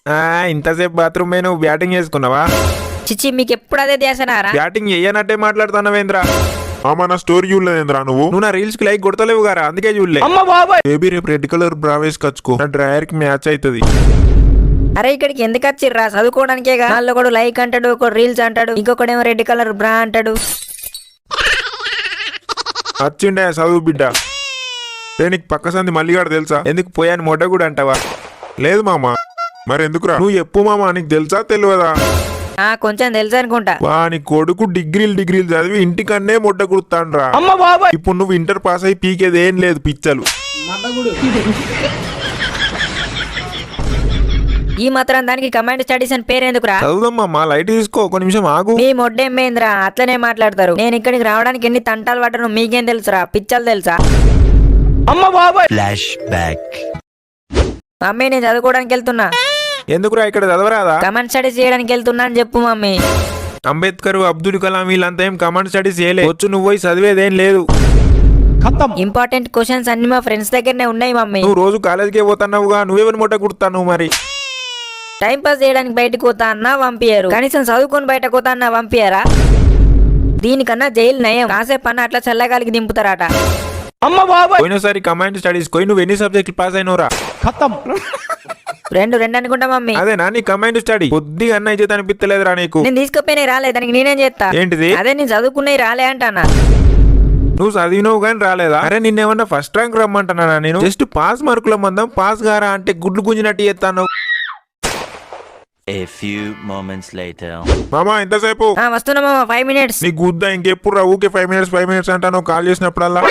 ఇంతసేపు బాత్రూమ్ నువ్వు బ్యాటింగ్ చేసుకున్నావా? చిచ్చి మీకు ఎప్పుడు అదే చేసనారా? బ్యాటింగ్ చెయ్యనట్టే మాట్లాడుతున్నావేంద్ర? మన స్టోరీ చూడలేదేంద్రా నువ్వు? నువ్వు నా రీల్స్ కి లైక్ కొడతలేవు గారా, అందుకే చూడలే. బేబీ రేపు రెడ్ కలర్ బ్రా వేసుకొచ్చుకో, నా డ్రైయర్ కి మ్యాచ్ అవుతుంది. అరే ఇక్కడికి ఎందుకు వచ్చిర్రా? చదువుకోవడానికేగా. వాళ్ళు ఒకడు లైక్ అంటాడు, ఒకడు రీల్స్ అంటాడు, ఇంకొకడేమో రెడ్ కలర్ బ్రా అంటాడు. వచ్చిండే చదువు బిడ్డ. నీకు పక్క సంది మల్లిగాడు తెలుసా? ఎందుకు పోయాను మొడ్డ కూడా అంటావా? లేదు మామ. మరి ఎందుకురా? నువ్వు చెప్పు మామ, నీకు తెలుసా తెలియదా? కొంచెం తెలుసు అనుకుంటా. నీ కొడుకు డిగ్రీలు చదివి ఇంటికన్నే మొడ్డ కుడుతాండ్రా. ఇప్పుడు నువ్వు ఇంటర్ పాస్ అయి పీకేది ఏం లేదు పిచ్చలు. ఈ మాత్రం దానికి కమాండ్ స్టడీస్ అని పేరు ఎందుకురా? చదువుదమ్మా, లైట్ తీసుకో, ఒక నిమిషం ఆగు. మీ మొడ్డేమేంద్రా అట్లనే మాట్లాడతారు? నేను ఇక్కడికి రావడానికి ఎన్ని తంటాలు పడ్డాను మీకేం తెలుసురా? పిచ్చలు తెలుసా? Flash back. మమ్మీ నేను చదువుకోవడానికి వెళ్తున్నా. ఎందుకురా ఇక్కడ చదవరాదా? కమాండ్ స్టడీస్ చేయడానికి వెళ్తున్నా అని చెప్పు మమ్మీ. అంబేద్కర్, అబ్దుల్ కలాం వీళ్ళంతా ఏం కమాండ్ స్టడీస్ చేయలే. వచ్చు నువ్వు పోయి చదివేదేం లేదు. ఇంపార్టెంట్ క్వశ్చన్స్ అన్ని మా ఫ్రెండ్స్ దగ్గరనే ఉన్నాయి మమ్మీ. నువ్వు రోజు కాలేజీకే పోతున్నావుగా, నువ్వేమని మొట్ట కుడతావు మరి? టైం పాస్ చేయడానికి బయటకు పోతా అన్నా పంపించారు, కనీసం చదువుకొని బయటకు పోతా అన్నా పంపించారా? దీనికన్నా జైలు నయం. కాసేపు అన్న అట్లా చల్లగాలికి దింపుతారట. పోయినసారి కమాండ్ స్టడీస్ పోయి నువ్వు ఎన్ని సబ్జెక్టులు పాస్ అయినవురా? రెండు అనుకుంటా మమ్మీ. అదేనా నీ కమాండ్ స్టడీ? కొద్దిగా అన్న ఇచ్చేది అనిపించలేదురా నీకు? నేను తీసుకుపోయినా రాలే, దానికి నేనేం చేస్తా? ఏంటిది? అదే నేను చదువుకునే రాలే అంటానా. నువ్వు చదివినవు కానీ రాలేదా? అరే నిన్నేమన్నా ఫస్ట్ ర్యాంక్ రమ్మంటున్నా నేను? జస్ట్ పాస్ మార్కుల మందం పాస్ గారా అంటే గుడ్లు గుంజినట్టు చేస్తాను. A few moments later. మామా ఎంతసేపు? వస్తున్నా మామా, 5 minutes. నీ గుద్దా ఇంకెప్పుడు రా? ఊకే 5 minutes అంటాను కాల్ చేసినప్పుడల్లా.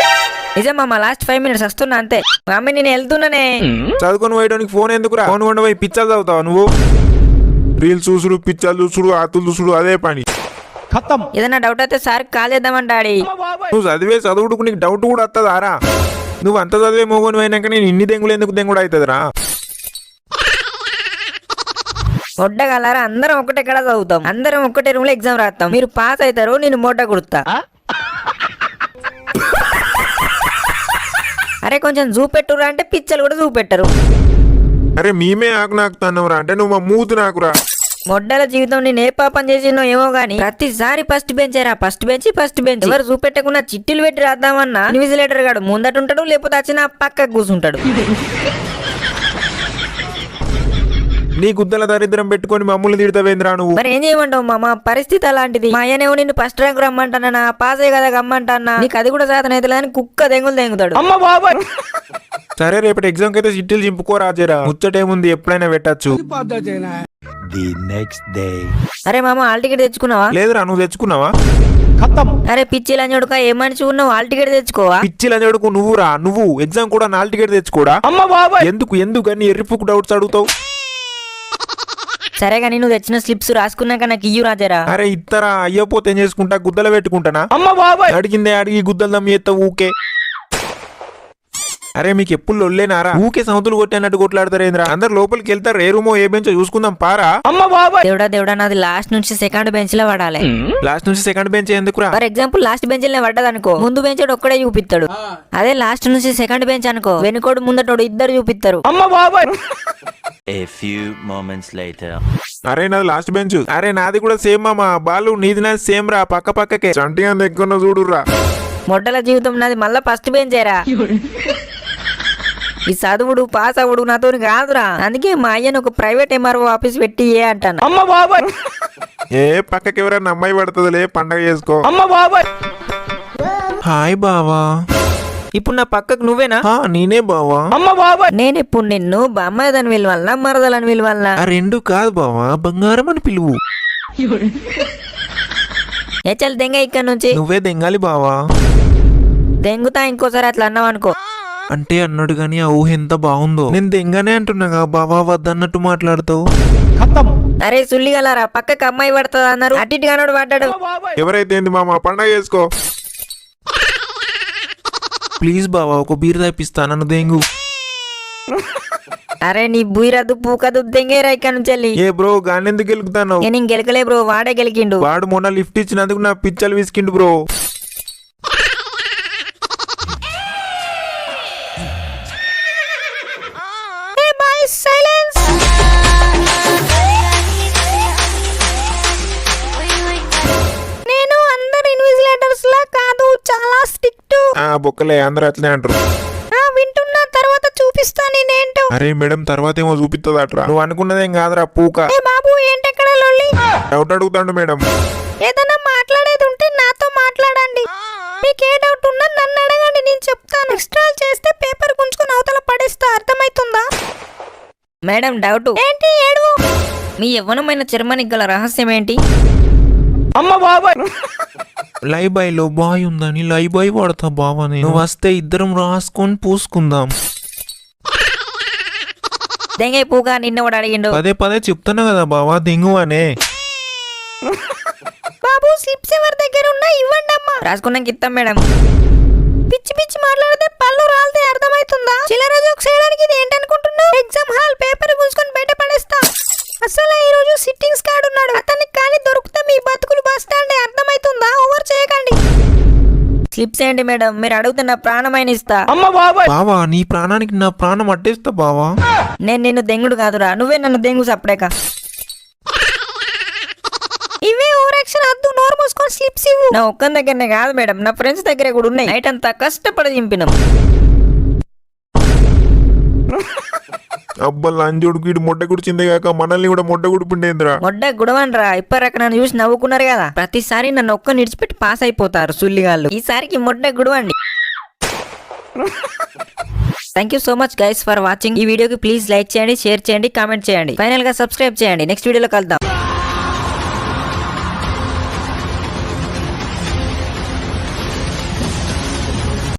నిజం మామా, లాస్ట్ 5 minutes వస్తున్నా అంతే. మమ్మీ నేను వెళ్తున్నానే. చదువుకొని పోయడానికి ఫోన్ ఎందుకురా? ఫోన్ కొండ పోయి పిచ్చలు చదువుతావు నువ్వు? రీల్స్ చూసుడు, పిచ్చలు చూసుడు, ఆతులు చూసుడు అదే పని. ఏదైనా డౌట్ అయితే సార్ కాల్ చేద్దామని డాడీ. నువ్వు చదివే చదువుడుకు నీకు డౌట్ కూడా వస్తుందారా? నువ్వు అంత చదివే మోగొని అయినాక నేను ఇన్ని దెంగులు ఎందుకు దెంగుడు అవుతుందిరా? మొడ్డగలరా అందరం ఒకటే కడ చదువుతాం, అందరం ఒకటే రూమ్ లో ఎగ్జామ్ రాస్తాం. మీరు పాస్ అవుతారు, నేను మొడ్డ కుడుతా. అరే కొంచెం చూపెట్టురా అంటే పిచ్చలు కూడా చూపెట్టరు. అరే మేమే ఆకు నాకుతాన్నవరా అంటే నువ్వు మా మూతు నాకురా. మొడ్డల జీవితం నేను ఏ పాపం చేసినో ఏమో గానీ ప్రతిసారి ఫస్ట్ బెంచేరా, ఫస్ట్ బెంచ్. ఎవరు చూపెట్టకుండా చిట్టీలు పెట్టి రాద్దామన్నా ఇన్విజిలేటర్ గాడు ముందట ఉంటాడు, లేకపోతే వచ్చిన పక్కకు కూర్చుంటాడు. నీ గుద్దల దరిద్రం పెట్టుకొని మమ్మల్ని తిడతావేంద్రా నువ్వు? మరి ఏం చేయమంటావు మామ, పరిస్థితి అలాంటిది. మా అయ్యనేమో నిన్ను ఫస్ట్ ర్యాంక్ రమ్మంటానా, పాస్ అయ్యి కదా గమ్మంటానా, నీకు అది కూడా శాతం అయితే లేదని కుక్క దెంగుతాడు. సరే రేపటి ఎగ్జామ్ కి అయితే సిట్టీలు చింపుకోరాజేరా, ముచ్చటేముంది ఎప్పుడైనా పెట్టచ్చు. The next day. అరే మామ హాల్ టికెట్ తెచ్చుకున్నావా? లేదురా, నువ్వు తెచ్చుకున్నావా? అరే పిచ్చి లంజోడుక ఏ మనిషి ఉన్నావు, హాల్ టికెట్ తెచ్చుకోవా? పిచ్చి లంజోడుకు నువ్వురా, నువ్వు ఎగ్జామ్ కూడా హాల్ టికెట్ తెచ్చుకోడా? ఎందుకు అని ఎర్రిపుకు డౌట్స్ అడుగుతావు? సరే గానీ నువ్వు తెచ్చిన స్లిప్స్ రాసుకున్నాక నాకు ఇయ్యు రాజారా. అరే ఇత్తరా, అయ్యపోతే ఏం చేసుకుంటా? గుద్దలు పెట్టుకుంటానా? అడిగిందే అడిగి గుద్దలు దమ్మి ఎత్తావు ఊకే. అరే మీకు ఎప్పుడు లొల్లేనారా? ఊకే సౌతులు కొట్టినట్టు కొట్లాడతారేంద్రా? అందరు లోపలికి వెళ్తారు, ఏ రూమో ఏ బెంచో చూసుకుందాం పారా. దేవుడా నాది లాస్ట్ నుంచి సెకండ్ బెంచ్ లో పడాలి. లాస్ట్ నుంచి సెకండ్ బెంచ్ ఎందుకురా? ఫర్ ఎగ్జాంపుల్ లాస్ట్ బెంచ్ లో పడ్డదనుకో, ముందు బెంచ్ ఒక్కడే చూపిస్తాడు. అదే లాస్ట్ నుంచి సెకండ్ బెంచ్ అనుకో, వెనుకోడు ముందటోడు ఇద్దరు చూపిస్తారు. A few moments later. అరే నాది లాస్ట్ బెంచ్. అరే నాది కూడా సేమ్ మామా. బాలు నీది నాది సేమ్ రా, పక్క పక్కకే. చంటిగా ఎక్కువ చూడురా. మొడ్డల జీవితం నాది మళ్ళా ఫస్ట్ బెంచేరా. ఈ చదువుడు పాస్ అవుడు నాతో కాదురా, అందుకే మా అయ్యను ఒక ప్రైవేట్ ఎంఆర్ఓ ఆఫీస్ పెట్టి అంటాను. ఏ పక్కకి ఎవరైనా అమ్మాయి పడుతుందిలే, పండగ చేసుకో. హాయ్ బావా. ఇప్పుడు నా పక్కకు నువ్వేనా? నేనే బావా. నేను ఇప్పుడు నిన్ను బామ్మాయిదని విలువల్లా మరదలని విలువల్లా? రెండు కాదు బావా, బంగారం అని పిలువు. చల్ దెంగ ఇక్కడ నుంచి. నువ్వే దెంగాలి బావా. దెంగుతా ఇంకోసారి అట్లా అన్నావు అనుకో. అంటే అన్నాడు గాని ఆ ఊహ ఎంత బాగుందో. నేను దెంగనే అంటున్నాగా, బావా వద్దన్నట్టు మాట్లాడుతావు. అరే సుల్లిగలరా, పక్కకు అమ్మాయి పడుతుంది అన్నారు, అటు ఇటు కానోడు పడ్డాడు. ఎవరైతే ఏంది మామ, పండగ చేసుకో. ప్లీజ్ బావా ఒక బీర్ తెప్పిస్తా, నన్ను దెంగు. అరే నీ బుయ్యరద్దు పూకదు, దెంగేరా ఇక్కడ నుంచి వెళ్ళి. ఏ బ్రో గానెందుకు గెలుకుతాను? నేను గెలకలే బ్రో, వాడే గెలికిండు. వాడు మొన్న లిఫ్ట్ ఇచ్చినందుకు నా పిచ్చలు విసికిండు బ్రో. Silence. బొక్కలే అందరూ అట్లే అంటారు. వింటున్నా, తర్వాత చూపిస్తా నేనేంటో. అరే మేడం తర్వాత ఏమో చూపిస్తుందట్రా. నువ్వు అనుకున్నదేం కాదురా పూక. బాబు ఏంటెక్కడ లొల్లి? డౌట్ అడుగుతాడు మేడం. ఏదైనా మాట్లాడేది ఉంటే నాతో మాట్లాడండి. మీకు ఏ డౌట్ ఉన్నా నన్ను అడగండి, నేను చెప్తాను. ఎక్స్ట్రా చేస్తే పేపర్ గుంజుకొని అవతల పడేస్తా, అర్థమైతుందా? మేడం డౌట్ ఏంటి? ఏడువు. మీ యవ్వనమైన చర్మానికి గల రహస్యం ఏంటి? లైవ్ బాయ్ లో బాయ్ ఉందని లైవ్ బాయ్ వాడతా బావా. నేను వస్తే ఇద్దరం రాసుకొని పూసుకుందాం. దెంగే పూగా నిన్నవాడు అడిగిండు. పదే పదే చెప్తున్నా కదా బావా దెంగు అనే. బాబు స్లిప్స్ ఎవరి దగ్గర ఉన్నా ఇవ్వండి అమ్మా. రాసుకున్నాక ఇస్తాం మేడం. పిచ్చి పిచ్చి మాట్లాడితే పళ్ళు రాలితే అర్థమైతుందా? చిల్లర జోక్స్ చేయడానికి ఇది ఏంటనుకుంటున్నావు? ఎగ్జామ్ హాల్ పేపర్ గుంజుకొని బయట పడేస్తా. అసలు ఈ రోజు సిట్టింగ్స్ కార్డు ఉన్నాడు, అతనికి ఖాళీ దొరికితే మీ బతుకులు బస్ స్టాండ్. అర్థమైతుందా? ఓవర్ చేయకండి. స్లిప్స్ ఏంటి మేడం? మీరు అడిగితే నా ప్రాణమైన ఇస్తా. బావా నీ ప్రాణానికి నా ప్రాణం అట్టేస్తా బావా. నేను నిన్ను దెంగుడు కాదురా, నువ్వే నన్ను దెంగు సప్పుడేక. ఇవే ఓవరాక్షన్ వద్దు, నోరు మూసుకొని స్లిప్స్ ఇవ్వు. నా ఒక్కని దగ్గరనే కాదు మేడం, నా ఫ్రెండ్స్ దగ్గర కూడా ఉన్నాయి. నైట్ అంతా కష్టపడి దింపినాం. అబ్బా లంజోడు వీడు మొట్ట గుడిచిందే కాక మనల్ని కూడా మొట్ట గుడిపిండేంద్రా. మొడ్డ గుడవనరా, ఇప్పటిదాకా నన్ను చూసి నవ్వుకున్నారు కదా. ప్రతిసారి నన్ను ఒక్క నిడిచిపెట్టి పాస్ అయిపోతారు సుల్లిగాళ్ళు. ఈసారికి మొడ్డ గుడవండి. Thank you so much guys for watching. ఈ వీడియోకి ప్లీజ్ లైక్ చేయండి, షేర్ చేయండి, కామెంట్ చేయండి, ఫైనల్ గా సబ్స్క్రైబ్ చేయండి. నెక్స్ట్ వీడియోలో కలుద్దాం.